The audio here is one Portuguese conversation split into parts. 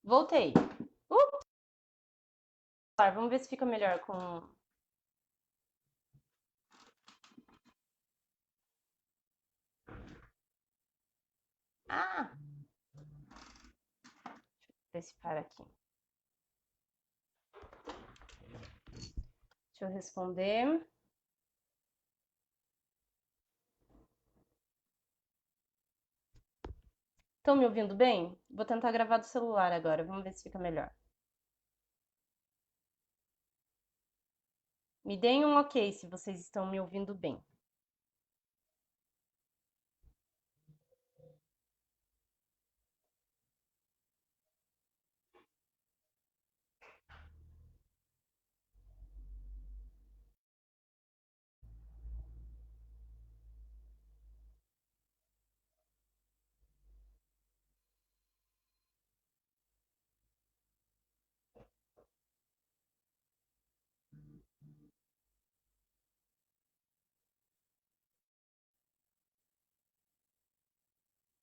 Voltei. Vamos ver se fica melhor com... Ah! Deixa eu ver se para aqui. Deixa eu responder. Estão me ouvindo bem? Vou tentar gravar do celular agora. Vamos ver se fica melhor. Me deem um ok se vocês estão me ouvindo bem.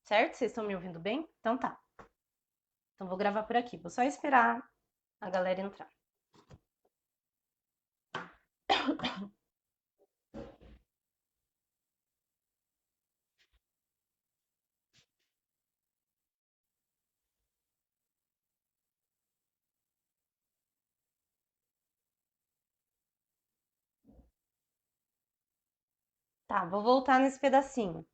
Certo? Vocês estão me ouvindo bem? Então tá. Então vou gravar por aqui. Vou só esperar a galera entrar. Tá, vou voltar nesse pedacinho.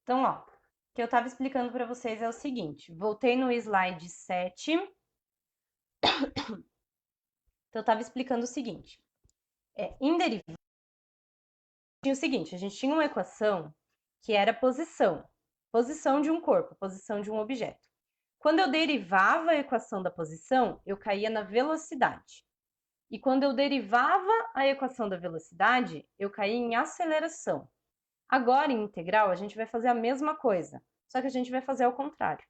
Então, ó, o que eu estava explicando para vocês é o seguinte. Voltei no slide 7. Então, eu estava explicando o seguinte. Em derivada, tinha o seguinte, a gente tinha uma equação que era posição. Posição de um corpo, posição de um objeto. Quando eu derivava a equação da posição, eu caía na velocidade. E quando eu derivava a equação da velocidade, eu caía em aceleração. Agora, em integral, a gente vai fazer a mesma coisa, só que a gente vai fazer ao contrário.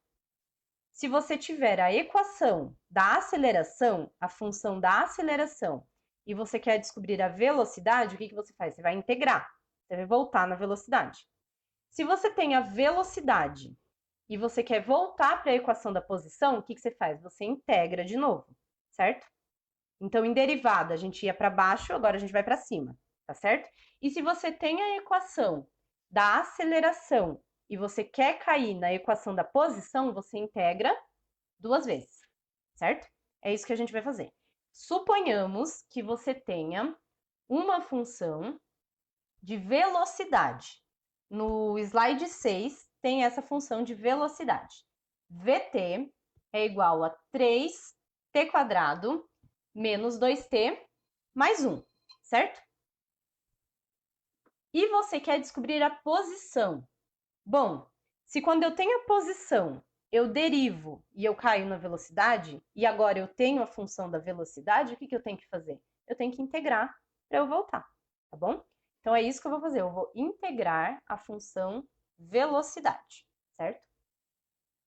Se você tiver a equação da aceleração, a função da aceleração, e você quer descobrir a velocidade, o que você faz? Você vai integrar, você vai voltar na velocidade. Se você tem a velocidade e você quer voltar para a equação da posição, o que você faz? Você integra de novo, certo? Então, em derivada, a gente ia para baixo, agora a gente vai para cima, tá certo? E se você tem a equação da aceleração e você quer cair na equação da posição, você integra duas vezes, certo? É isso que a gente vai fazer. Suponhamos que você tenha uma função de velocidade. No slide 6 tem essa função de velocidade. Vt é igual a 3t² menos 2t mais 1, certo? E você quer descobrir a posição. Bom, se quando eu tenho a posição, eu derivo e eu caio na velocidade, e agora eu tenho a função da velocidade, o que eu tenho que fazer? Eu tenho que integrar para eu voltar, tá bom? Então é isso que eu vou fazer, eu vou integrar a função velocidade, certo?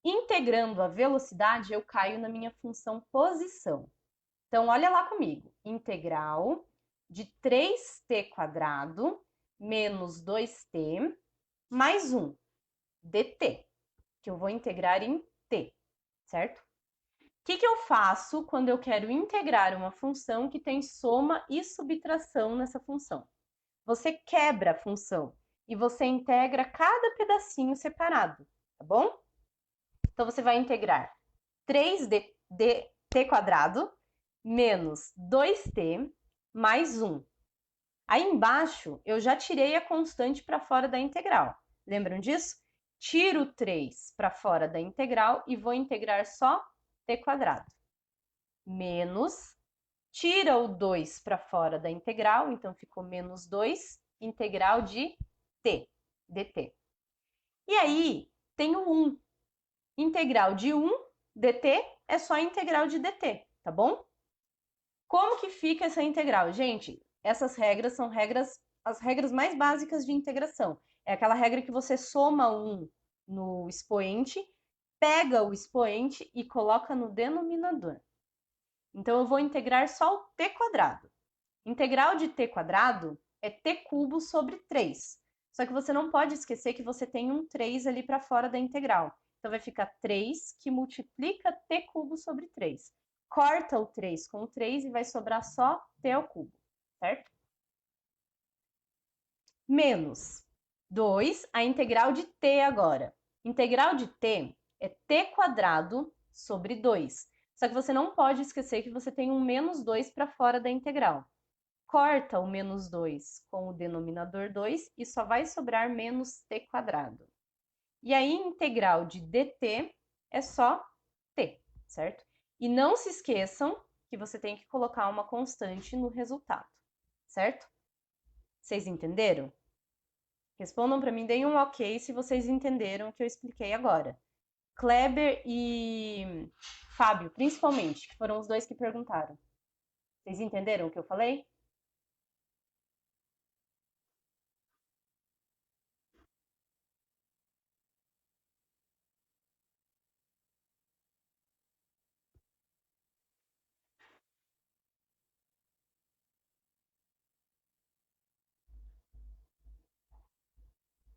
Integrando a velocidade, eu caio na minha função posição. Então, olha lá comigo. Integral de 3t² menos 2t mais 1, dt, que eu vou integrar em t, certo? O que eu faço quando eu quero integrar uma função que tem soma e subtração nessa função? Você quebra a função e você integra cada pedacinho separado, tá bom? Então, você vai integrar 3t² menos 2t mais 1. Aí embaixo, eu já tirei a constante para fora da integral. Lembram disso? Tiro 3 para fora da integral e vou integrar só t². Menos, tira o 2 para fora da integral, então ficou menos 2, integral de t, dt. E aí, tem o 1. Integral de 1 dt é só integral de dt, tá bom? Como que fica essa integral? Gente, essas regras são as regras mais básicas de integração. É aquela regra que você soma 1 no expoente, pega o expoente e coloca no denominador. Então, eu vou integrar só o t². Integral de t quadrado é t cubo sobre 3. Só que você não pode esquecer que você tem um 3 ali para fora da integral. Então, vai ficar 3 que multiplica t cubo sobre 3. Corta o 3 com o 3 e vai sobrar só t ao cubo, certo? Menos 2, a integral de t agora. Integral de t é t quadrado sobre 2. Só que você não pode esquecer que você tem um menos 2 para fora da integral. Corta o menos 2 com o denominador 2 e só vai sobrar menos t quadrado. E aí, integral de dt é só t, certo? E não se esqueçam que você tem que colocar uma constante no resultado, certo? Vocês entenderam? Respondam para mim, deem um ok se vocês entenderam o que eu expliquei agora. Kleber e Fábio, principalmente, que foram os dois que perguntaram. Vocês entenderam o que eu falei?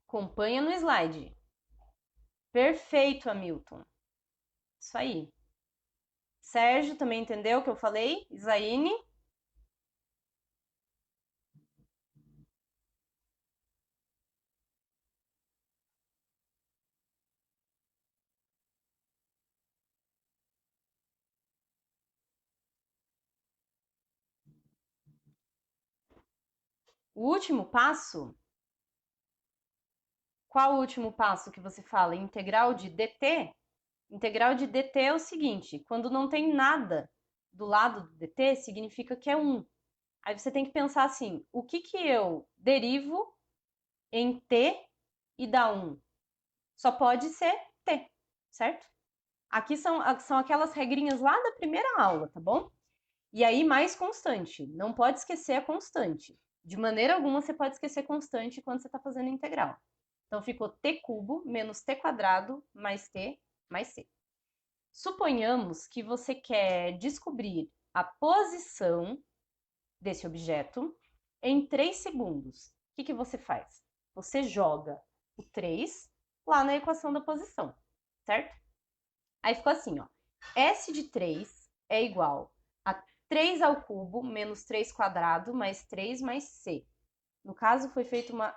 Acompanha no slide. Perfeito, Hamilton. Isso aí. Sérgio, também entendeu o que eu falei? Isaíne? O último passo? Qual o último passo que você fala? Integral de dt? Integral de dt é o seguinte, quando não tem nada do lado do dt, significa que é 1. Aí você tem que pensar assim, o que eu derivo em t e dá 1? Só pode ser t, certo? Aqui são aquelas regrinhas lá da primeira aula, tá bom? E aí, mais constante. Não pode esquecer a constante. De maneira alguma, você pode esquecer constante quando você está fazendo integral. Então, ficou t cubo menos t quadrado mais t mais c. Suponhamos que você quer descobrir a posição desse objeto em 3 segundos. O que você faz? Você joga o 3 lá na equação da posição, certo? Aí ficou assim, ó. S de 3 é igual a 3 ao cubo menos 3 quadrado mais 3 mais c. No caso, foi feita uma...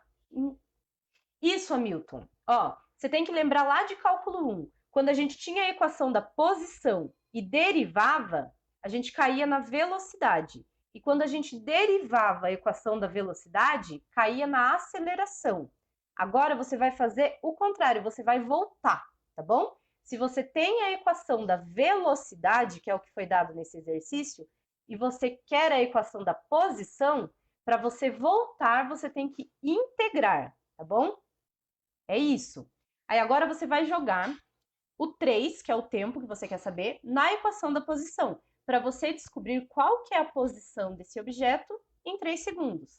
Isso, Hamilton. Ó, você tem que lembrar lá de cálculo 1. Quando a gente tinha a equação da posição e derivava, a gente caía na velocidade. E quando a gente derivava a equação da velocidade, caía na aceleração. Agora você vai fazer o contrário, você vai voltar, tá bom? Se você tem a equação da velocidade, que é o que foi dado nesse exercício, e você quer a equação da posição, para você voltar, você tem que integrar, tá bom? É isso. Aí agora você vai jogar o 3, que é o tempo que você quer saber, na equação da posição, para você descobrir qual que é a posição desse objeto em 3 segundos.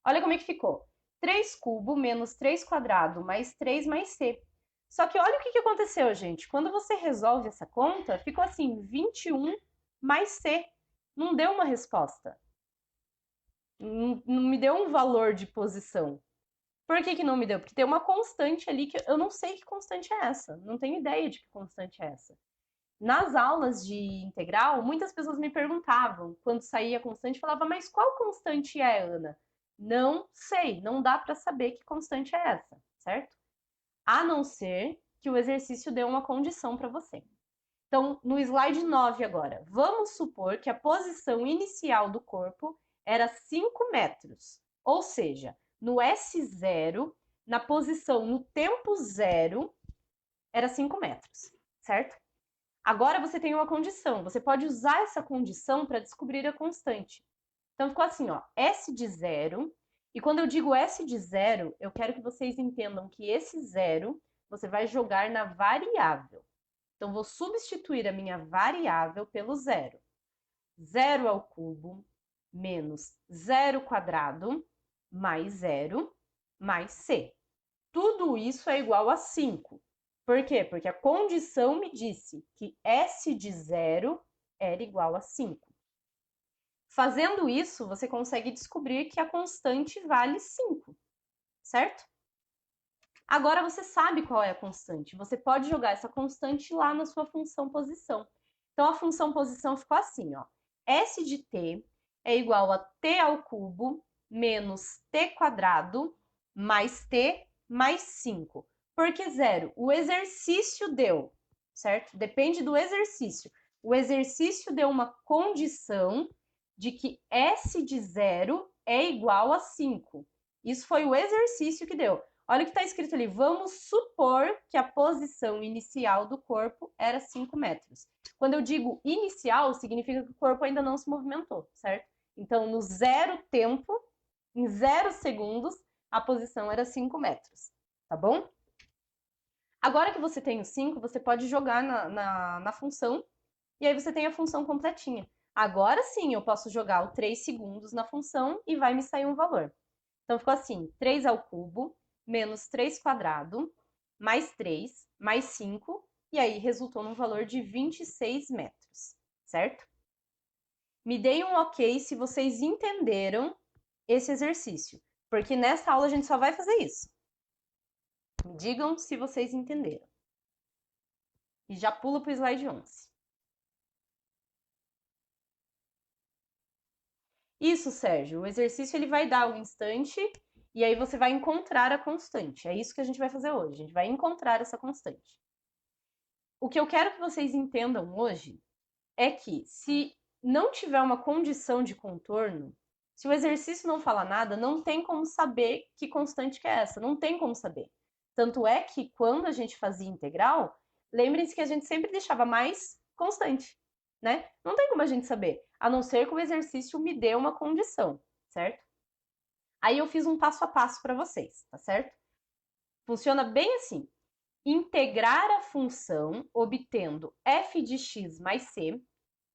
Olha como é que ficou. 3 cubo menos 3 quadrado mais 3 mais c. Só que olha o que aconteceu, gente. Quando você resolve essa conta, ficou assim, 21 mais c. Não deu uma resposta. Não me deu um valor de posição. Por que não me deu? Porque tem uma constante ali que eu não sei que constante é essa. Não tenho ideia de que constante é essa. Nas aulas de integral, muitas pessoas me perguntavam, quando saía a constante, falava, mas qual constante é, Ana? Não sei, não dá para saber que constante é essa, certo? A não ser que o exercício dê uma condição para você. Então, no slide 9 agora, vamos supor que a posição inicial do corpo era 5 metros. Ou seja, no S0, na posição no tempo zero, era 5 metros, certo? Agora você tem uma condição, você pode usar essa condição para descobrir a constante. Então ficou assim, ó, S de zero, e quando eu digo S de zero, eu quero que vocês entendam que esse zero você vai jogar na variável. Então, vou substituir a minha variável pelo zero. 0 ao cubo menos 0 quadrado mais 0 mais c. Tudo isso é igual a 5. Por quê? Porque a condição me disse que S de 0 era igual a 5. Fazendo isso, você consegue descobrir que a constante vale 5, certo? Agora você sabe qual é a constante. Você pode jogar essa constante lá na sua função posição. Então, a função posição ficou assim, ó. S de t é igual a t ao cubo menos t quadrado mais t mais 5. Por que zero? O exercício deu, certo? Depende do exercício. O exercício deu uma condição de que S de zero é igual a 5. Isso foi o exercício que deu. Olha o que está escrito ali. Vamos supor que a posição inicial do corpo era 5 metros. Quando eu digo inicial, significa que o corpo ainda não se movimentou, certo? Então, no zero tempo, em 0 segundos, a posição era 5 metros, tá bom? Agora que você tem o 5, você pode jogar na função, e aí você tem a função completinha. Agora sim, eu posso jogar o 3 segundos na função e vai me sair um valor. Então, ficou assim, 3 ao cubo menos 3 quadrado, mais 3, mais 5, e aí resultou num valor de 26 metros, certo? Me deem um ok se vocês entenderam esse exercício, porque nessa aula a gente só vai fazer isso. Me digam se vocês entenderam. E já pula para o slide 11. Isso, Sérgio, o exercício ele vai dar o instante e aí você vai encontrar a constante. É isso que a gente vai fazer hoje, a gente vai encontrar essa constante. O que eu quero que vocês entendam hoje é que se não tiver uma condição de contorno, se o exercício não fala nada, não tem como saber que constante que é essa, não tem como saber. Tanto é que quando a gente fazia integral, lembrem-se que a gente sempre deixava mais constante, né? Não tem como a gente saber, a não ser que o exercício me dê uma condição, certo? Aí eu fiz um passo a passo para vocês, tá certo? Funciona bem assim. Integrar a função obtendo f de x mais c.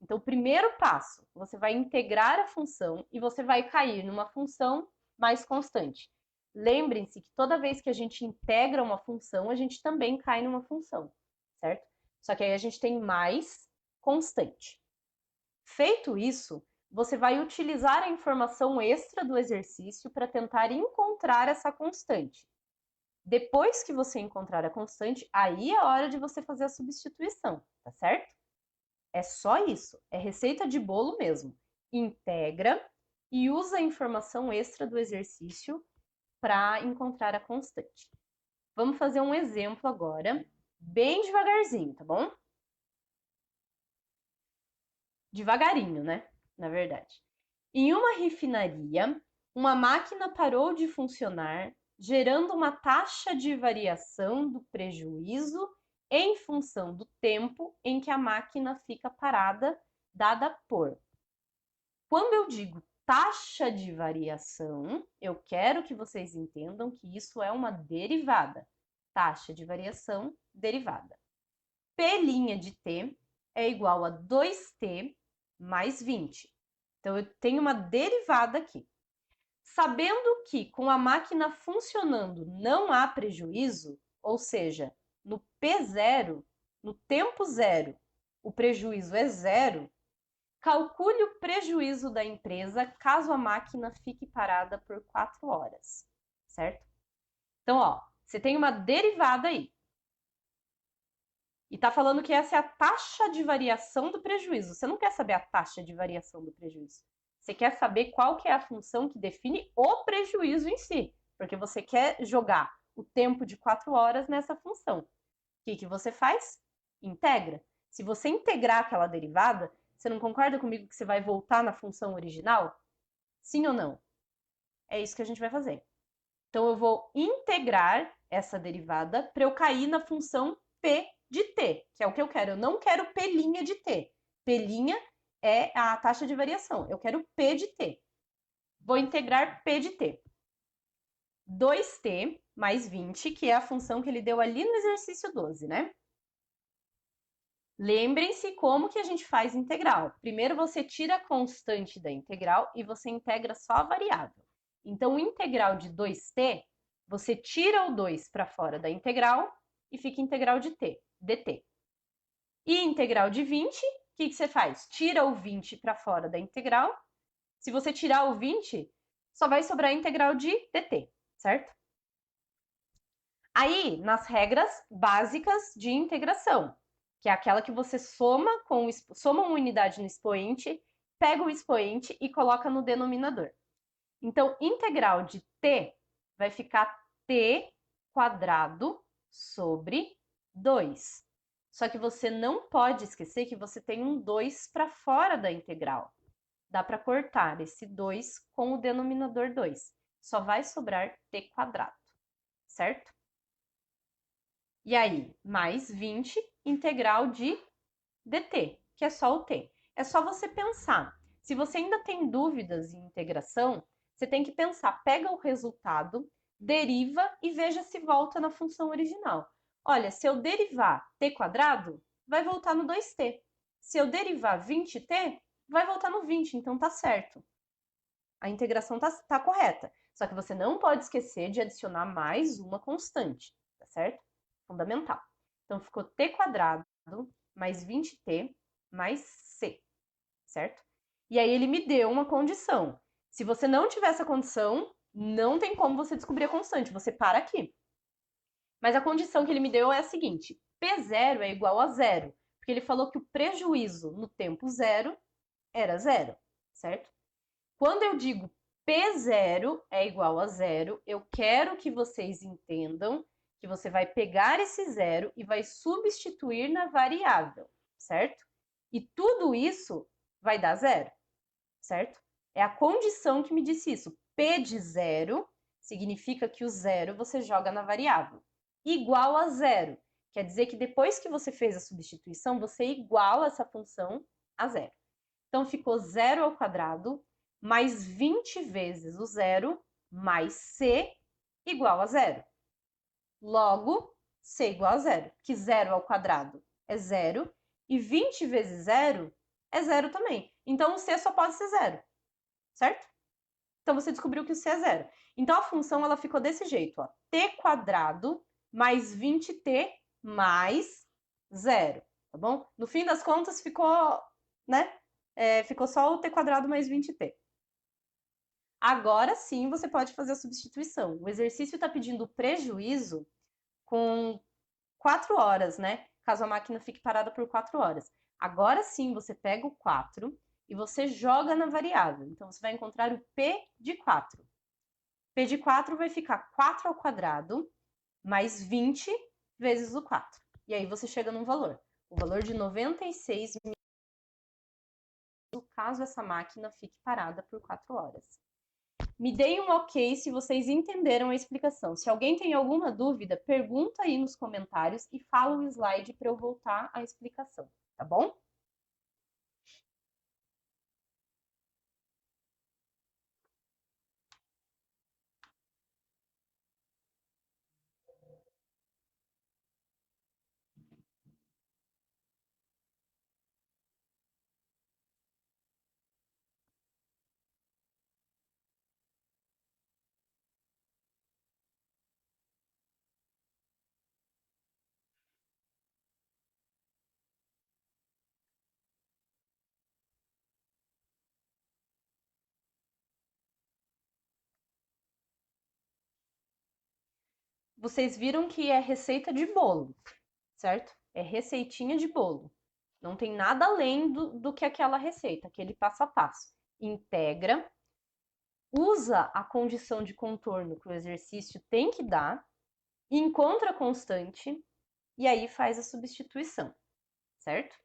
Então, o primeiro passo, você vai integrar a função e você vai cair numa função mais constante. Lembrem-se que toda vez que a gente integra uma função, a gente também cai numa função, certo? Só que aí a gente tem mais constante. Feito isso, você vai utilizar a informação extra do exercício para tentar encontrar essa constante. Depois que você encontrar a constante, aí é a hora de você fazer a substituição, tá certo? É só isso, é receita de bolo mesmo. Integra e usa a informação extra do exercício para encontrar a constante. Vamos fazer um exemplo agora, bem devagarzinho, tá bom? Devagarinho, né? Na verdade. Em uma refinaria, uma máquina parou de funcionar, gerando uma taxa de variação do prejuízo em função do tempo em que a máquina fica parada, dada por. Quando eu digo taxa de variação, eu quero que vocês entendam que isso é uma derivada. Taxa de variação, derivada. P' de t é igual a 2t mais 20. Então, eu tenho uma derivada aqui. Sabendo que com a máquina funcionando não há prejuízo, ou seja, no P0, no tempo zero, o prejuízo é zero, calcule o prejuízo da empresa caso a máquina fique parada por 4 horas, certo? Então, ó, você tem uma derivada aí. E está falando que essa é a taxa de variação do prejuízo. Você não quer saber a taxa de variação do prejuízo. Você quer saber qual que é a função que define o prejuízo em si. Porque você quer jogar o tempo de 4 horas nessa função. O que você faz? Integra. Se você integrar aquela derivada, você não concorda comigo que você vai voltar na função original? Sim ou não? É isso que a gente vai fazer. Então, eu vou integrar essa derivada para eu cair na função p de t, que é o que eu quero. Eu não quero p' de t. P' é a taxa de variação. Eu quero p de t. Vou integrar p de t. 2t mais 20, que é a função que ele deu ali no exercício 12, né? Lembrem-se como que a gente faz integral. Primeiro você tira a constante da integral e você integra só a variável. Então, o integral de 2t, você tira o 2 para fora da integral e fica integral de t, dt. E integral de 20, o que você faz? Tira o 20 para fora da integral Se você tirar o 20, só vai sobrar a integral de dt, certo? Aí, nas regras básicas de integração, que é aquela que você soma uma unidade no expoente, pega o expoente e coloca no denominador. Então, integral de t vai ficar t quadrado sobre 2. Só que você não pode esquecer que você tem um 2 para fora da integral. Dá para cortar esse 2 com o denominador 2. Só vai sobrar t quadrado, certo? E aí, mais 20, integral de dt, que é só o t. É só você pensar. Se você ainda tem dúvidas em integração, você tem que pensar, pega o resultado, deriva e veja se volta na função original. Olha, se eu derivar t quadrado, vai voltar no 2t. Se eu derivar 20t, vai voltar no 20, então tá certo. A integração tá correta. Só que você não pode esquecer de adicionar mais uma constante, tá certo? Fundamental. Então, ficou t quadrado mais 20t mais c, certo? E aí ele me deu uma condição. Se você não tiver essa condição, não tem como você descobrir a constante, você para aqui. Mas a condição que ele me deu é a seguinte: P0 é igual a zero, porque ele falou que o prejuízo no tempo zero era zero, certo? Quando eu digo P0 é igual a zero, eu quero que vocês entendam que você vai pegar esse zero e vai substituir na variável, certo? E tudo isso vai dar zero, certo? É a condição que me disse isso. P de zero significa que o zero você joga na variável. Igual a zero. Quer dizer que depois que você fez a substituição, você iguala essa função a zero. Então, ficou zero ao quadrado mais 20 vezes o zero mais c igual a zero. Logo, c igual a zero, que zero ao quadrado é zero e 20 vezes zero é zero também. Então, o c só pode ser zero, certo? Então, você descobriu que o c é zero. Então, a função ela ficou desse jeito, ó, t quadrado mais 20t mais zero, tá bom? No fim das contas, ficou, né? Ficou só o t quadrado mais 20t. Agora sim você pode fazer a substituição. O exercício está pedindo prejuízo com 4 horas, né? Caso a máquina fique parada por 4 horas. Agora sim você pega o 4 e você joga na variável. Então você vai encontrar o P de 4. P de 4 vai ficar 4 ao quadrado mais 20 vezes o 4. E aí você chega num valor. O valor de 96 mil, caso essa máquina fique parada por 4 horas. Me deem um ok se vocês entenderam a explicação. Se alguém tem alguma dúvida, pergunta aí nos comentários e fala o slide para eu voltar à explicação, tá bom? Vocês viram que é receita de bolo, certo? É receitinha de bolo. Não tem nada além do que aquela receita, aquele passo a passo. Integra, usa a condição de contorno que o exercício tem que dar, encontra a constante e aí faz a substituição, certo?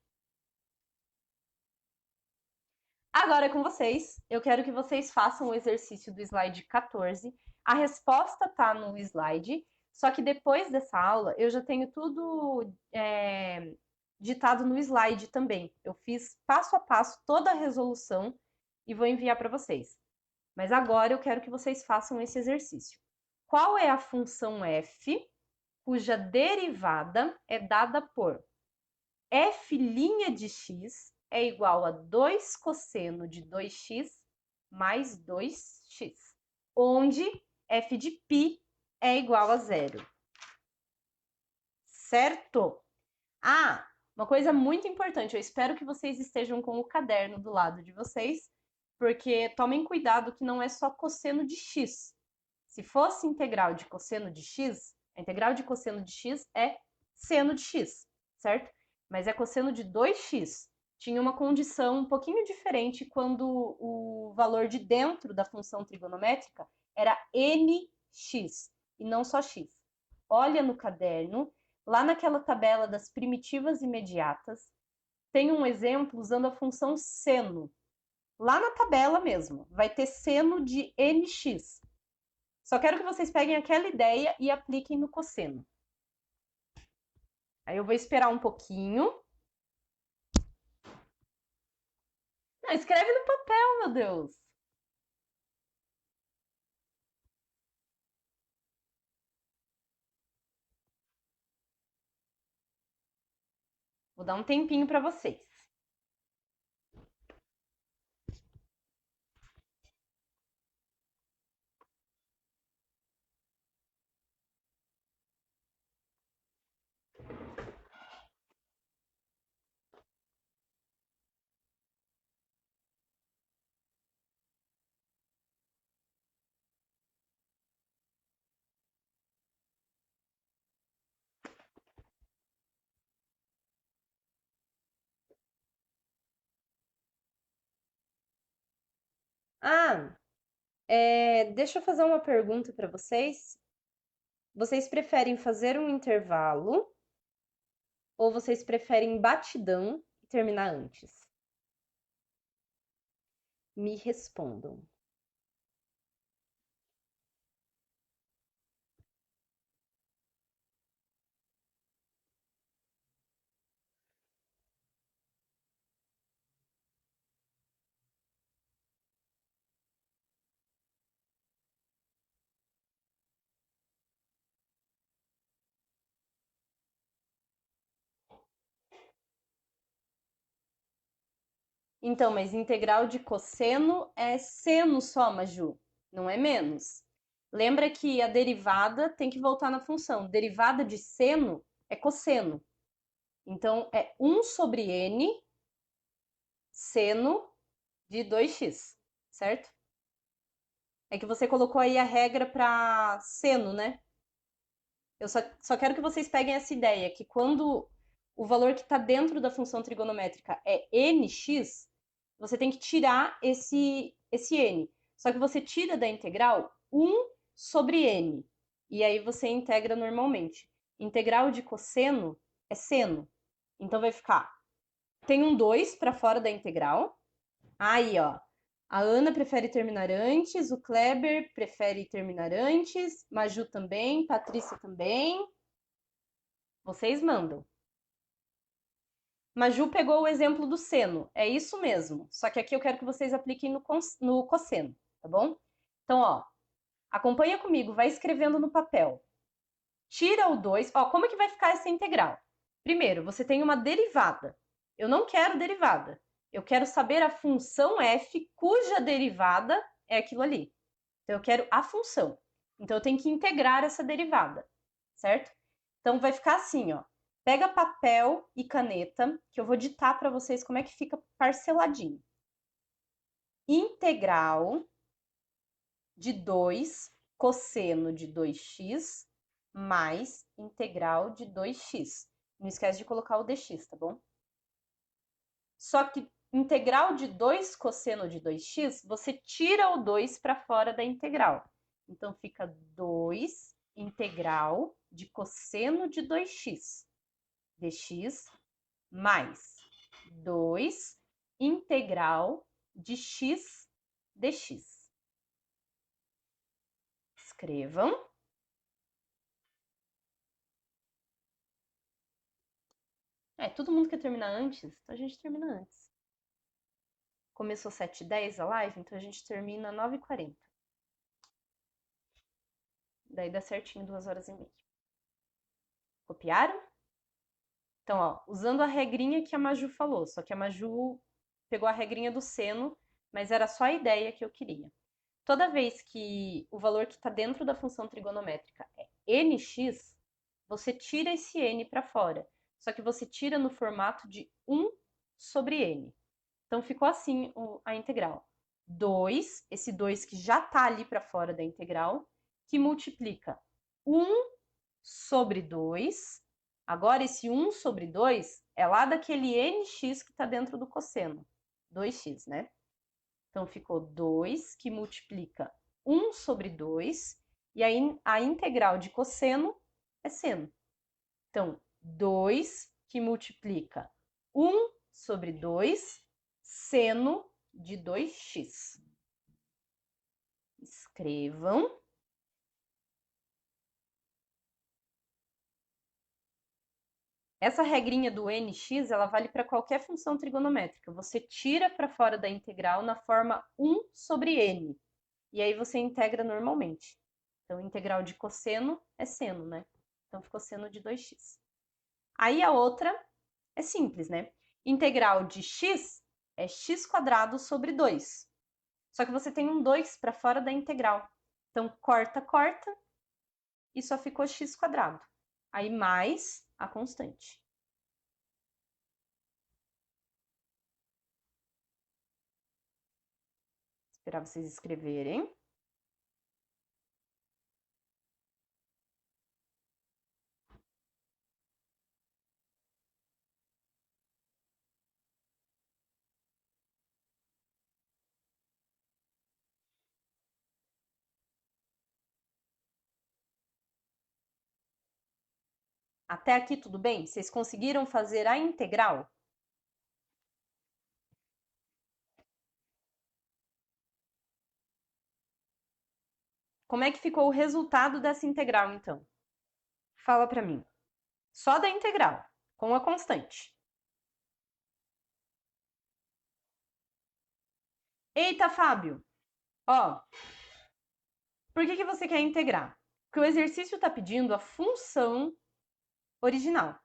Agora é com vocês. Eu quero que vocês façam o exercício do slide 14. A resposta tá no slide, só que depois dessa aula eu já tenho tudo ditado no slide também. Eu fiz passo a passo toda a resolução e vou enviar para vocês. Mas agora eu quero que vocês façam esse exercício. Qual é a função f cuja derivada é dada por f' de x é igual a 2 cosseno de 2x mais 2x, onde f de π é igual a zero. Certo? Uma coisa muito importante, eu espero que vocês estejam com o caderno do lado de vocês, porque tomem cuidado que não é só cosseno de x. Se fosse integral de cosseno de x, a integral de cosseno de x é seno de x, certo? Mas é cosseno de 2x. Tinha uma condição um pouquinho diferente quando o valor de dentro da função trigonométrica era nx e não só x. Olha no caderno, lá naquela tabela das primitivas imediatas, tem um exemplo usando a função seno. Lá na tabela mesmo, vai ter seno de nx. Só quero que vocês peguem aquela ideia e apliquem no cosseno. Aí eu vou esperar um pouquinho. Não, escreve no papel, meu Deus. Vou dar um tempinho para vocês. Ah, deixa eu fazer uma pergunta para vocês. Vocês preferem fazer um intervalo ou vocês preferem batidão e terminar antes? Me respondam. Então, mas integral de cosseno é seno só, Maju, não é menos. Lembra que a derivada tem que voltar na função. Derivada de seno é cosseno. Então, é 1 sobre n seno de 2x, certo? É que você colocou aí a regra para seno, né? Eu só quero que vocês peguem essa ideia, que quando o valor que está dentro da função trigonométrica é nx, você tem que tirar esse n. Só que você tira da integral 1 sobre n. E aí você integra normalmente. Integral de cosseno é seno. Então vai ficar. Tem um 2 para fora da integral. Aí, ó. A Ana prefere terminar antes, o Kleber prefere terminar antes, Maju também, Patrícia também. Vocês mandam. Maju pegou o exemplo do seno, é isso mesmo. Só que aqui eu quero que vocês apliquem no cosseno, tá bom? Então, ó, acompanha comigo, vai escrevendo no papel. Tira o 2, ó, como é que vai ficar essa integral? Primeiro, você tem uma derivada. Eu não quero derivada. Eu quero saber a função f cuja derivada é aquilo ali. Então, eu quero a função. Então, eu tenho que integrar essa derivada, certo? Então, vai ficar assim, ó. Pega papel e caneta, que eu vou ditar para vocês como é que fica parceladinho. Integral de 2 cosseno de 2x mais integral de 2x. Não esquece de colocar o dx, tá bom? Só que integral de 2 cosseno de 2x, você tira o 2 para fora da integral. Então, fica 2 integral de cosseno de 2x dx mais 2 integral de x dx. Escrevam. Todo mundo quer terminar antes, então a gente termina antes. Começou 7h10 a live, então a gente termina 9h40. Daí dá certinho 2h30. Copiaram? Então, ó, usando a regrinha que a Maju falou, só que a Maju pegou a regrinha do seno, mas era só a ideia que eu queria. Toda vez que o valor que está dentro da função trigonométrica é nx, você tira esse n para fora. Só que você tira no formato de 1 sobre n. Então, ficou assim a integral. 2, esse 2 que já está ali para fora da integral, que multiplica 1 sobre 2. Agora, esse 1 sobre 2 é lá daquele nx que está dentro do cosseno. 2x, né? Então, ficou 2 que multiplica 1 sobre 2. E aí, a integral de cosseno é seno. Então, 2 que multiplica 1 sobre 2, seno de 2x. Escrevam. Essa regrinha do nx, ela vale para qualquer função trigonométrica. Você tira para fora da integral na forma 1 sobre n. E aí você integra normalmente. Então, integral de cosseno é seno, né? Então, ficou seno de 2x. Aí a outra é simples, né? Integral de x é x² sobre 2. Só que você tem um 2 para fora da integral. Então, corta, corta, e só ficou x². Aí, mais a constante. Esperar vocês escreverem. Até aqui tudo bem? Vocês conseguiram fazer a integral? Como é que ficou o resultado dessa integral, então? Fala para mim. Só da integral, com a constante. Eita, Fábio! Ó, por que você quer integrar? Porque o exercício está pedindo a função original.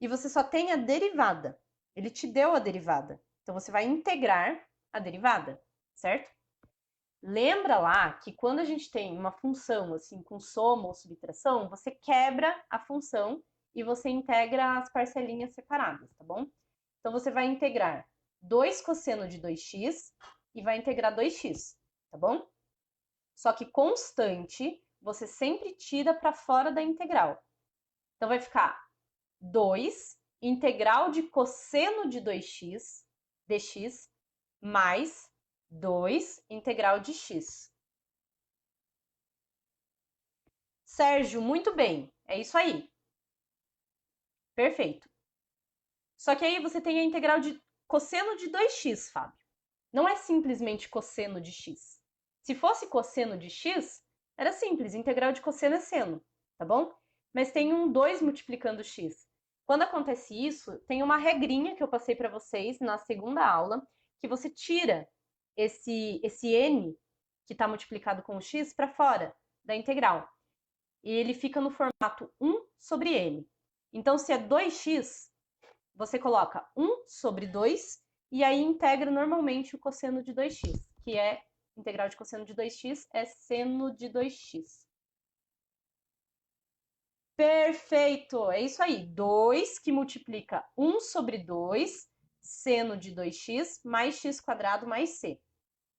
E você só tem a derivada. Ele te deu a derivada. Então, você vai integrar a derivada, certo? Lembra lá que quando a gente tem uma função assim com soma ou subtração, você quebra a função e você integra as parcelinhas separadas, tá bom? Então, você vai integrar 2 cosseno de 2x e vai integrar 2x, tá bom? Só que constante, você sempre tira para fora da integral. Então, vai ficar 2 integral de cosseno de 2x dx mais 2 integral de x. Sérgio, muito bem. É isso aí. Perfeito. Só que aí você tem a integral de cosseno de 2x, Fábio. Não é simplesmente cosseno de x. Se fosse cosseno de x, era simples, integral de cosseno é seno, tá bom? Mas tem um 2 multiplicando x. Quando acontece isso, tem uma regrinha que eu passei para vocês na segunda aula, que você tira esse n que está multiplicado com o x para fora da integral. E ele fica no formato 1 sobre n. Então, se é 2x, você coloca 1 sobre 2 e aí integra normalmente o cosseno de 2x, que é integral de cosseno de 2x é seno de 2x. Perfeito! É isso aí. 2 que multiplica 1 sobre 2, seno de 2x, mais x² mais c.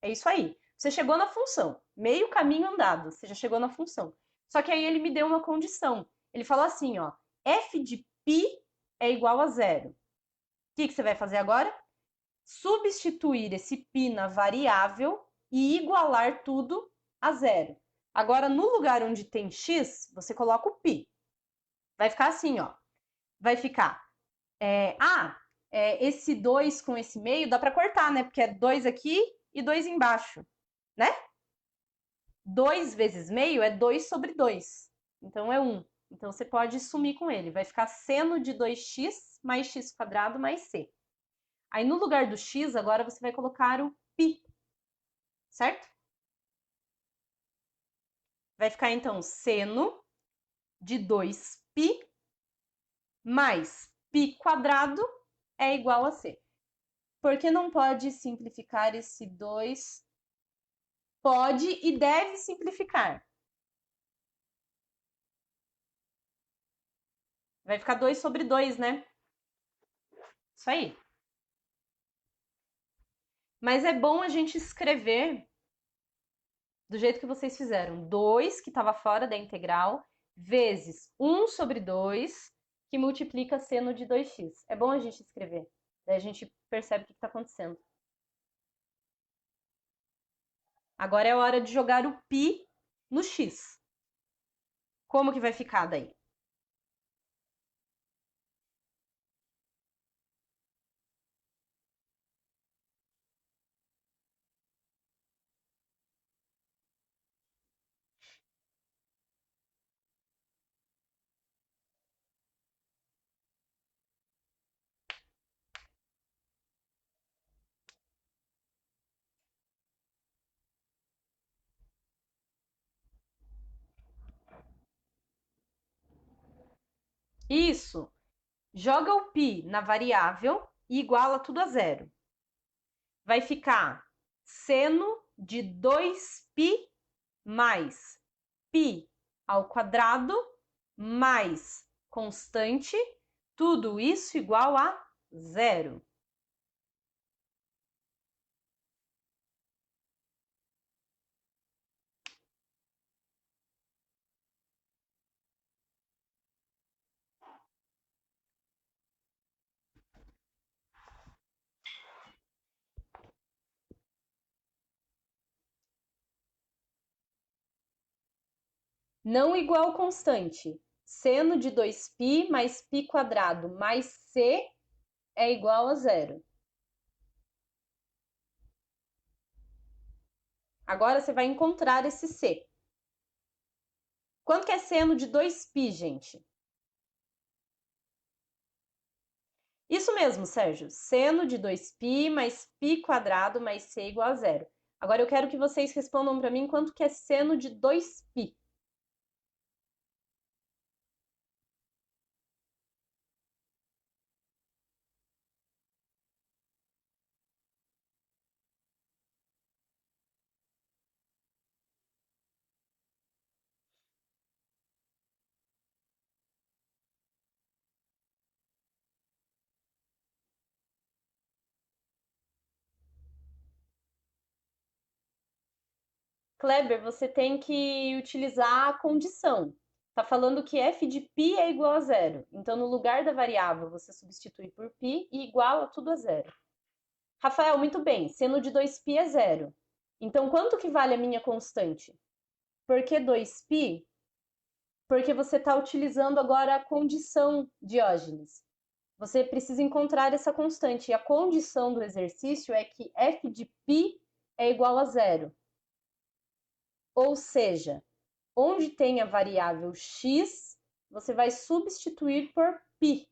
É isso aí. Você chegou na função. Meio caminho andado, você já chegou na função. Só que aí ele me deu uma condição. Ele falou assim, ó, f de π é igual a 0. O que você vai fazer agora? Substituir esse π na variável e igualar tudo a 0. Agora, no lugar onde tem x, você coloca o π. Vai ficar assim, ó. Vai ficar, esse 2 com esse meio dá para cortar, né? Porque é 2 aqui e 2 embaixo, né? 2 vezes meio é 2 sobre 2. Então, é 1. Então, você pode sumir com ele. Vai ficar seno de 2x mais x² mais c. Aí, no lugar do x, agora você vai colocar o π, certo? Vai ficar, então, seno de 2π mais π² é igual a c. Por que não pode simplificar esse 2? Pode e deve simplificar. Vai ficar 2 sobre 2, né? Isso aí. Mas é bom a gente escrever do jeito que vocês fizeram. 2, que estava fora da integral, vezes 1/2, que multiplica seno de 2x. É bom a gente escrever. Daí a gente percebe o que está acontecendo. Agora é a hora de jogar o π no x. Como que vai ficar daí? Isso. Joga o π na variável e iguala tudo a zero. Vai ficar seno de 2π mais π ao quadrado mais constante, tudo isso igual a zero. Não igual constante. Seno de 2π mais π quadrado mais c é igual a zero. Agora você vai encontrar esse c. Quanto que é seno de 2π, gente? Isso mesmo, Sérgio. Seno de 2π mais π quadrado mais c igual a zero. Agora eu quero que vocês respondam para mim quanto que é seno de 2π. Kleber, você tem que utilizar a condição. Está falando que f de π é igual a zero. Então, no lugar da variável, você substitui por π e iguala tudo a zero. Rafael, muito bem. Seno de 2π é zero. Então, quanto que vale a minha constante? Por que 2π? Porque você está utilizando agora a condição, Diógenes. Você precisa encontrar essa constante. E a condição do exercício é que f de π é igual a zero. Ou seja, onde tem a variável x, você vai substituir por π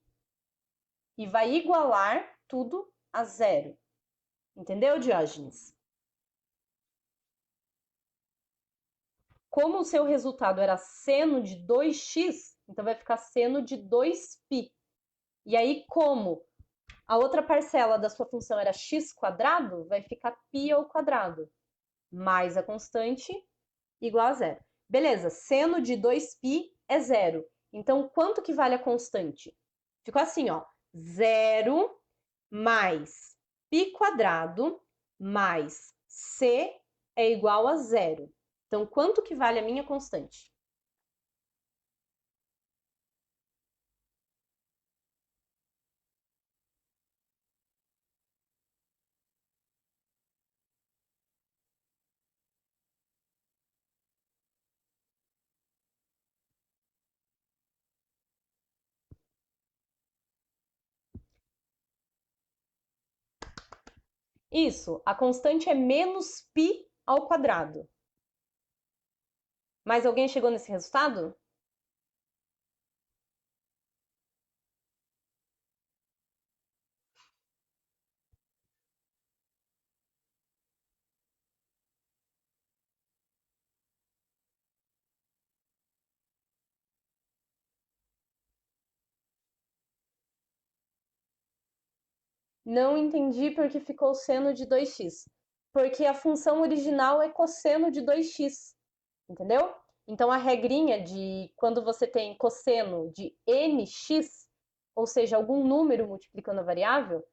e vai igualar tudo a zero. Entendeu, Diógenes? Como o seu resultado era seno de 2x, então vai ficar seno de 2π. E aí, como a outra parcela da sua função era x quadrado, vai ficar π ao quadrado, mais a constante, igual a zero. Beleza, seno de 2π é zero. Então, quanto que vale a constante? Ficou assim, ó. 0 mais π quadrado mais c é igual a zero. Então, quanto que vale a minha constante? Isso, a constante é menos π ao quadrado. Mais alguém chegou nesse resultado? Não entendi porque ficou seno de 2x. Porque a função original é cosseno de 2x, entendeu? Então a regrinha de quando você tem cosseno de nx, ou seja, algum número multiplicando a variável,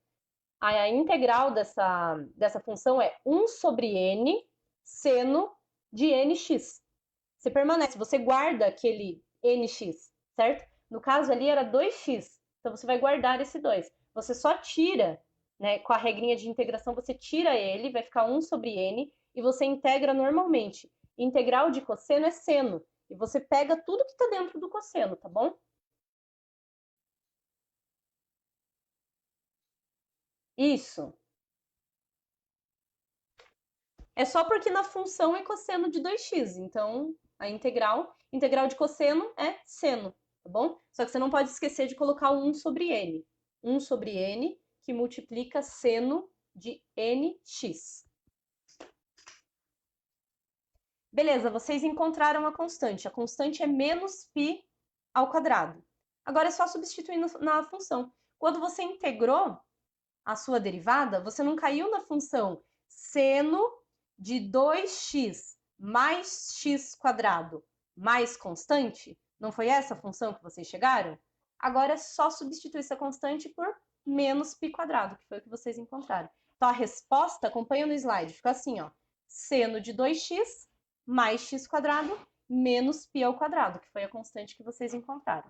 A integral dessa função é 1 sobre n seno de nx. Você permanece, você guarda aquele nx, certo? No caso ali era 2x, então você vai guardar esse 2. Você só tira, né, com a regrinha de integração, você tira ele, vai ficar 1 sobre n, e você integra normalmente. Integral de cosseno é seno, e você pega tudo que está dentro do cosseno, tá bom? Isso. É só porque na função é cosseno de 2x, então a integral de cosseno é seno, tá bom? Só que você não pode esquecer de colocar o 1 sobre n. 1 sobre n que multiplica seno de nx. Beleza, vocês encontraram a constante. A constante é menos π ao quadrado. Agora é só substituir na função. Quando você integrou a sua derivada, você não caiu na função seno de 2x mais x quadrado mais constante? Não foi essa a função que vocês chegaram? Agora é só substituir essa constante por menos π quadrado, que foi o que vocês encontraram. Então a resposta, acompanha no slide, fica assim, ó. Seno de 2x mais x quadrado menos π ao quadrado, que foi a constante que vocês encontraram.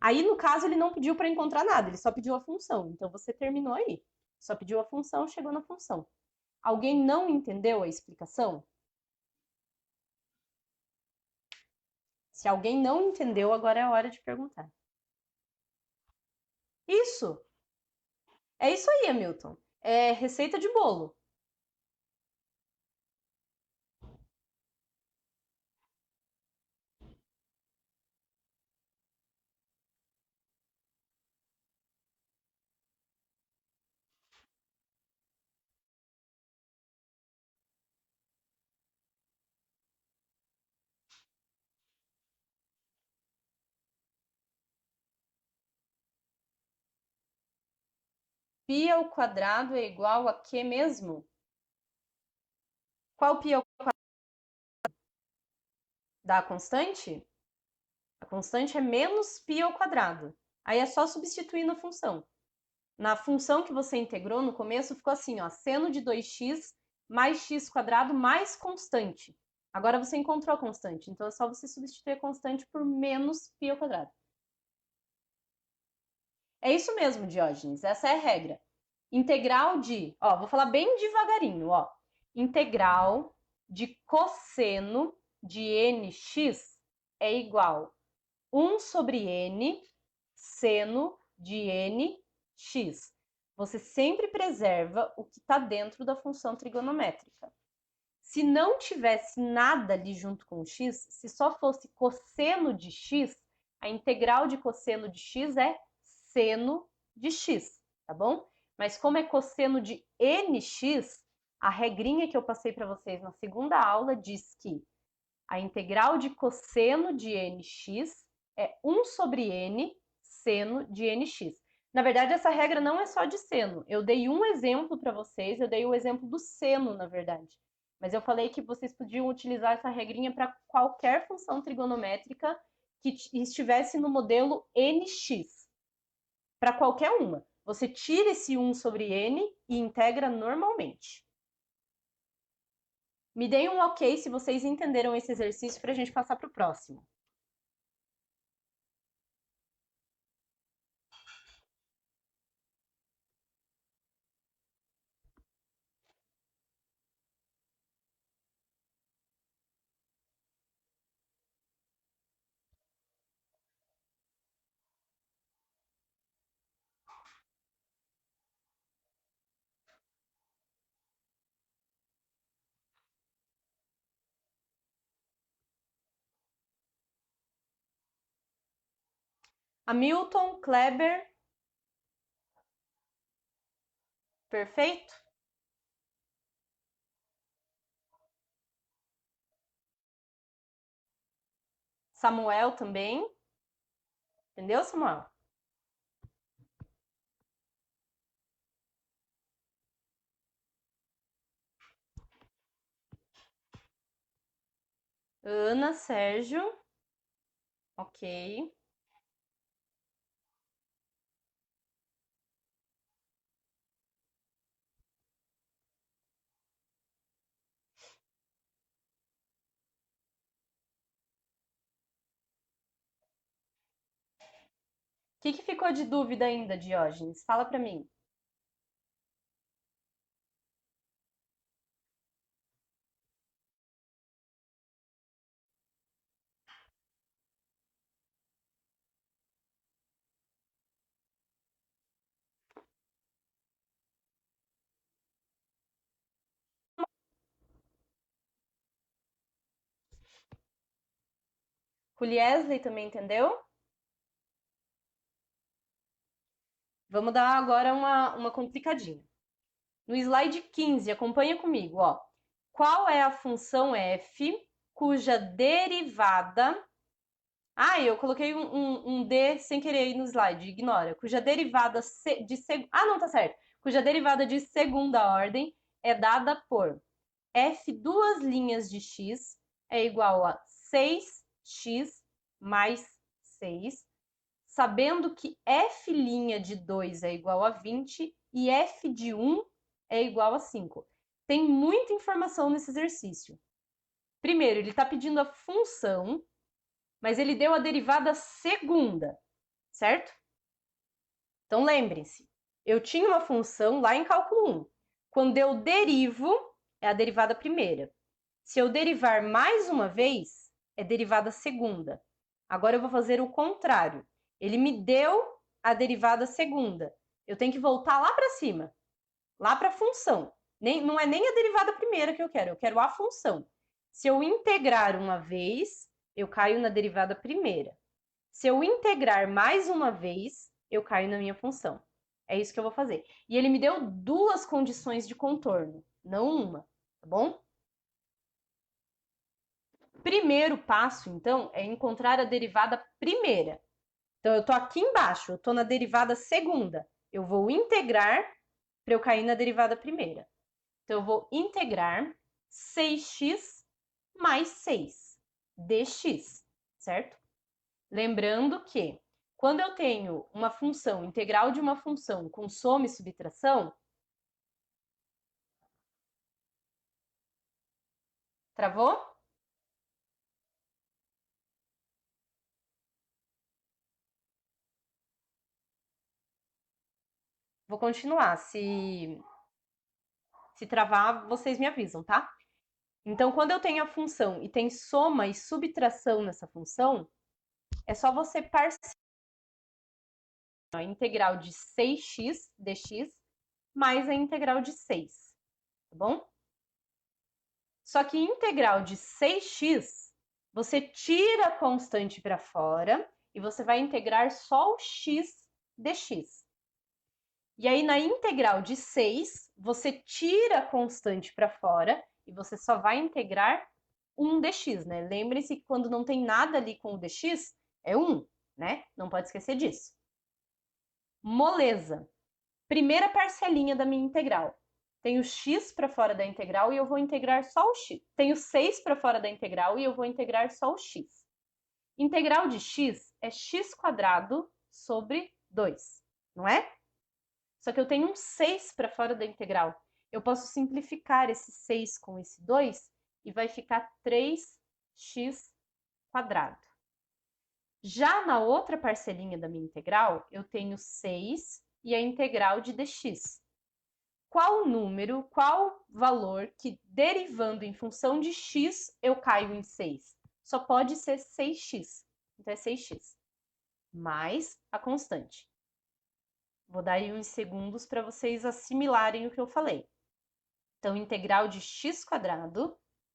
Aí, no caso, ele não pediu para encontrar nada, ele só pediu a função. Então, você terminou aí. Só pediu a função, chegou na função. Alguém não entendeu a explicação? Se alguém não entendeu, agora é a hora de perguntar. Isso! É isso aí, Hamilton. É receita de bolo. Π ao quadrado é igual a quê mesmo? Qual π ao quadrado da constante? A constante é menos π ao quadrado. Aí é só substituir na função. Na função que você integrou no começo, ficou assim, ó, seno de 2x mais x quadrado mais constante. Agora você encontrou a constante, então é só você substituir a constante por menos π ao quadrado. É isso mesmo, Diógenes, essa é a regra. Integral de, ó, vou falar bem devagarinho, ó. Integral de cosseno de nx é igual 1 sobre n seno de nx. Você sempre preserva o que está dentro da função trigonométrica. Se não tivesse nada ali junto com o x, se só fosse cosseno de x, a integral de cosseno de x é seno de x, tá bom? Mas como é cosseno de nx, a regrinha que eu passei para vocês na segunda aula diz que a integral de cosseno de nx é 1 sobre n seno de nx. Na verdade, essa regra não é só de seno. Eu dei um exemplo para vocês, eu dei o exemplo do seno, na verdade. Mas eu falei que vocês podiam utilizar essa regrinha para qualquer função trigonométrica que estivesse no modelo nx. Para qualquer uma. Você tira esse 1 sobre n e integra normalmente. Me deem um ok se vocês entenderam esse exercício para a gente passar para o próximo. Hamilton, Kleber. Perfeito? Samuel também. Entendeu, Samuel? Ana, Sérgio. Ok. que ficou de dúvida ainda, Diógenes? Fala para mim. Juliesley também entendeu? Vamos dar agora uma complicadinha. No slide 15, acompanha comigo, ó. Qual é a função f cuja derivada... Ah, eu coloquei um D sem querer aí no slide, ignora. Cuja derivada de... Ah, não, tá certo. Cuja derivada de segunda ordem é dada por f duas linhas de x é igual a 6x mais 6, sabendo que f' de 2 é igual a 20 e f de 1 é igual a 5. Tem muita informação nesse exercício. Primeiro, ele está pedindo a função, mas ele deu a derivada segunda, certo? Então, lembrem-se, eu tinha uma função lá em cálculo 1. Quando eu derivo, é a derivada primeira. Se eu derivar mais uma vez, é derivada segunda. Agora eu vou fazer o contrário. Ele me deu a derivada segunda. Eu tenho que voltar lá para cima, lá para a função. Não é nem a derivada primeira que eu quero a função. Se eu integrar uma vez, eu caio na derivada primeira. Se eu integrar mais uma vez, eu caio na minha função. É isso que eu vou fazer. E ele me deu duas condições de contorno, não uma, tá bom? Primeiro passo, então, é encontrar a derivada primeira. Então, eu estou aqui embaixo, eu estou na derivada segunda. Eu vou integrar para eu cair na derivada primeira. Então, eu vou integrar 6x mais 6 dx, certo? Lembrando que quando eu tenho uma função integral de uma função com soma e subtração, travou? Vou continuar. Se travar, vocês me avisam, tá? Então, quando eu tenho a função e tem soma e subtração nessa função, é só você parcelar a integral de 6x dx mais a integral de 6, tá bom? Só que integral de 6x, você tira a constante para fora e você vai integrar só o x dx. E aí, na integral de 6, você tira a constante para fora e você só vai integrar 1 dx, né? Lembre-se que quando não tem nada ali com o dx, é 1, né? Não pode esquecer disso. Moleza. Primeira parcelinha da minha integral. Tenho x para fora da integral e eu vou integrar só o x. Tenho 6 para fora da integral e eu vou integrar só o x. Integral de x é x² sobre 2, não é? Só que eu tenho um 6 para fora da integral. Eu posso simplificar esse 6 com esse 2 e vai ficar 3x². Já na outra parcelinha da minha integral, eu tenho 6 e a integral de dx. Qual número, qual valor que, derivando em função de x, eu caio em 6? Só pode ser 6x. Então, é 6x. Mais a constante. Vou dar aí uns segundos para vocês assimilarem o que eu falei. Então, integral de x²,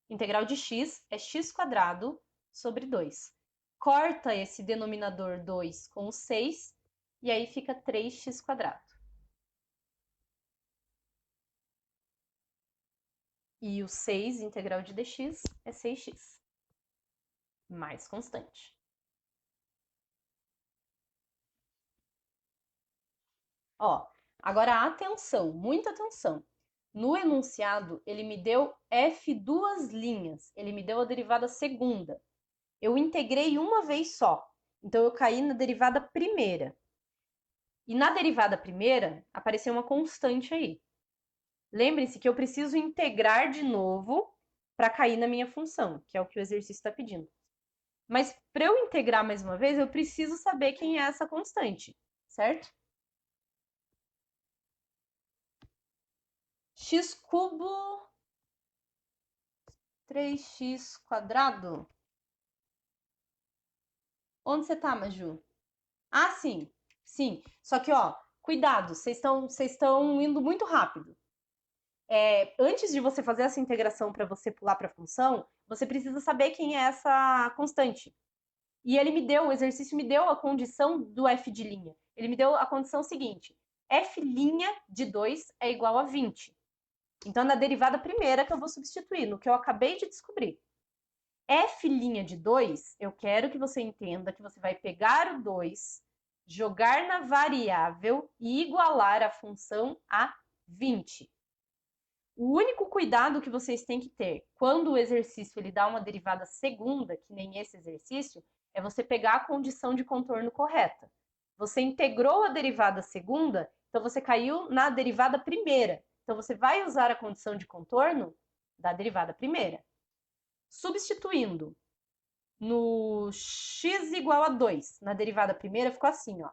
integral de x é x² sobre 2. Corta esse denominador 2 com o 6 e aí fica 3x². E o 6 integral de dx é 6x, mais constante. Ó, agora atenção, muita atenção. No enunciado, ele me deu f duas linhas, ele me deu a derivada segunda. Eu integrei uma vez só, então eu caí na derivada primeira. E na derivada primeira, apareceu uma constante aí. Lembre-se que eu preciso integrar de novo para cair na minha função, que é o que o exercício está pedindo. Mas para eu integrar mais uma vez, eu preciso saber quem é essa constante, certo? X cubo 3x quadrado. Onde você tá, Maju? Ah, sim. Sim. Só que, ó, cuidado, vocês estão indo muito rápido. Antes de você fazer essa integração para você pular para a função, você precisa saber quem é essa constante. E o exercício me deu a condição do f de linha. Ele me deu a condição seguinte: f' de 2 é igual a 20. Então, é na derivada primeira que eu vou substituir, no que eu acabei de descobrir. F' de 2, eu quero que você entenda que você vai pegar o 2, jogar na variável e igualar a função a 20. O único cuidado que vocês têm que ter quando o exercício ele dá uma derivada segunda, que nem esse exercício, é você pegar a condição de contorno correta. Você integrou a derivada segunda, então você caiu na derivada primeira. Então você vai usar a condição de contorno da derivada primeira. Substituindo no x igual a 2, na derivada primeira ficou assim, ó.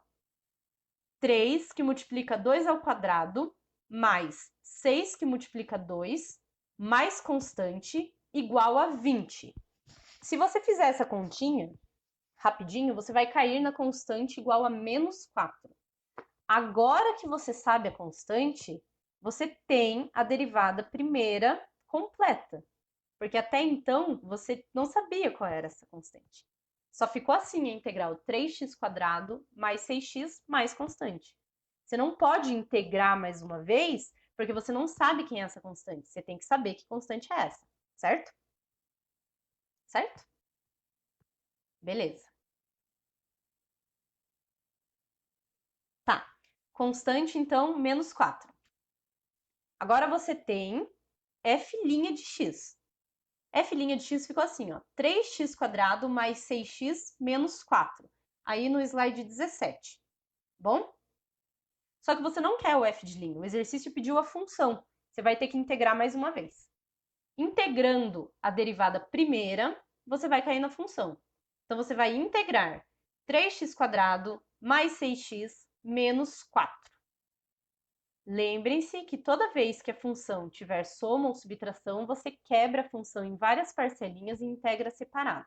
3 que multiplica 2 ao quadrado mais 6 que multiplica 2 mais constante igual a 20. Se você fizer essa continha rapidinho, você vai cair na constante igual a menos 4. Agora que você sabe a constante, você tem a derivada primeira completa. Porque até então você não sabia qual era essa constante. Só ficou assim a integral 3x² mais 6x mais constante. Você não pode integrar mais uma vez, porque você não sabe quem é essa constante. Você tem que saber que constante é essa, certo? Certo? Beleza. Tá. Constante, então, menos 4. Agora você tem f' de x. F' de x ficou assim, ó. 3x² mais 6x menos 4. Aí no slide 17. Bom? Só que você não quer o f de linha. O exercício pediu a função. Você vai ter que integrar mais uma vez. Integrando a derivada primeira, você vai cair na função. Então, você vai integrar 3x² mais 6x menos 4. Lembrem-se que toda vez que a função tiver soma ou subtração, você quebra a função em várias parcelinhas e integra separado.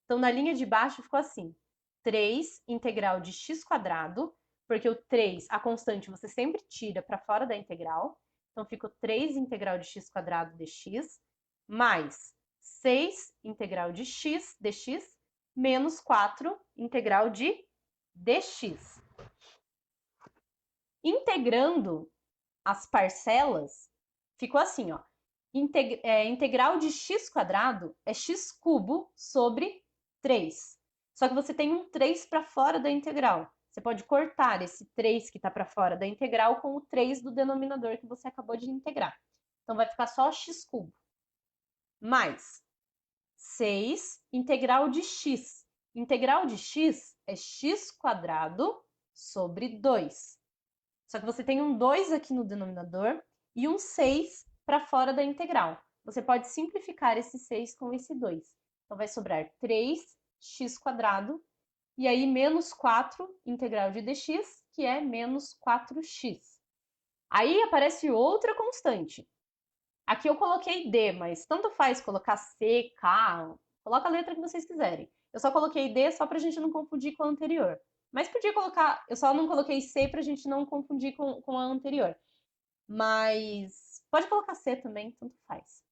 Então, na linha de baixo ficou assim: 3 integral de x², porque o 3, a constante, você sempre tira para fora da integral. Então, ficou 3 integral de x² dx, mais 6 integral de x dx, menos 4 integral de dx. Integrando as parcelas, ficou assim, ó. Integral de x² é x³ sobre 3. Só que você tem um 3 para fora da integral. Você pode cortar esse 3 que está para fora da integral com o 3 do denominador que você acabou de integrar. Então, vai ficar só x³. Mais 6 integral de x. Integral de x é x² sobre 2. Só que você tem um 2 aqui no denominador e um 6 para fora da integral. Você pode simplificar esse 6 com esse 2. Então, vai sobrar 3x², e aí menos 4 integral de dx, que é menos 4x. Aí aparece outra constante. Aqui eu coloquei d, mas tanto faz colocar c, k, coloca a letra que vocês quiserem. Eu só coloquei d só para a gente não confundir com a anterior. Mas podia colocar, eu só não coloquei C pra gente não confundir com a anterior. Mas pode colocar C também, tanto faz.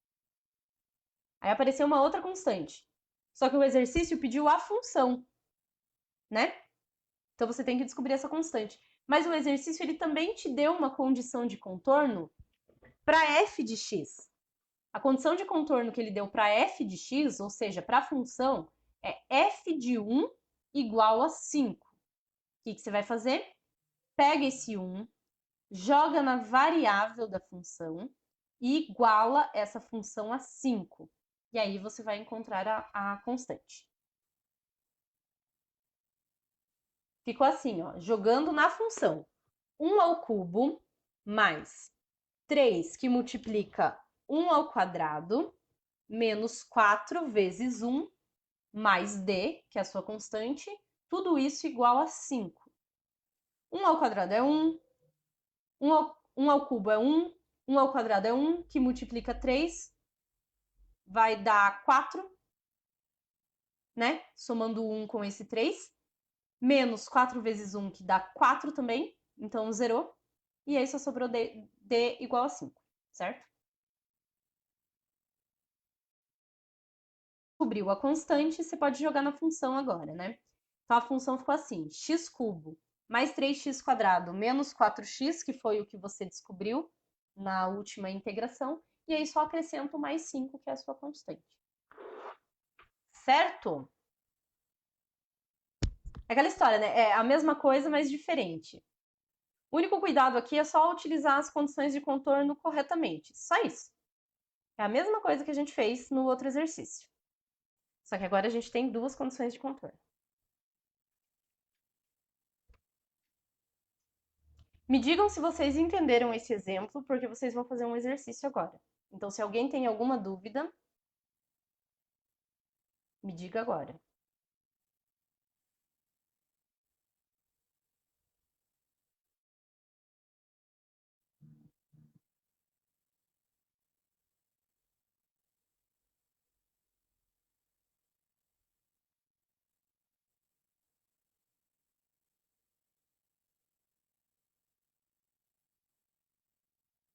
Aí apareceu uma outra constante. Só que o exercício pediu a função, né? Então você tem que descobrir essa constante. Mas o exercício ele também te deu uma condição de contorno para f de x. A condição de contorno que ele deu para f de x, ou seja, para a função, é f de 1 igual a 5. O que você vai fazer? Pega esse 1, joga na variável da função e iguala essa função a 5. E aí você vai encontrar a constante. Ficou assim, ó, jogando na função. 1 ao cubo mais 3 que multiplica 1 ao quadrado menos 4 vezes 1 mais d, que é a sua constante, tudo isso igual a 5. 1 ao quadrado é 1, 1 ao cubo é 1, 1 ao quadrado é 1, que multiplica 3, vai dar 4, né? Somando 1 com esse 3, menos 4 vezes 1, que dá 4 também, então zerou, e aí só sobrou d igual a 5, certo? Descobriu a constante, você pode jogar na função agora, né? Então a função ficou assim: x cubo mais 3x quadrado menos 4x, que foi o que você descobriu na última integração, e aí só acrescento mais 5, que é a sua constante. Certo? É aquela história, né? É a mesma coisa, mas diferente. O único cuidado aqui é só utilizar as condições de contorno corretamente. Só isso. É a mesma coisa que a gente fez no outro exercício. Só que agora a gente tem duas condições de contorno. Me digam se vocês entenderam esse exemplo, porque vocês vão fazer um exercício agora. Então, se alguém tem alguma dúvida, me diga agora.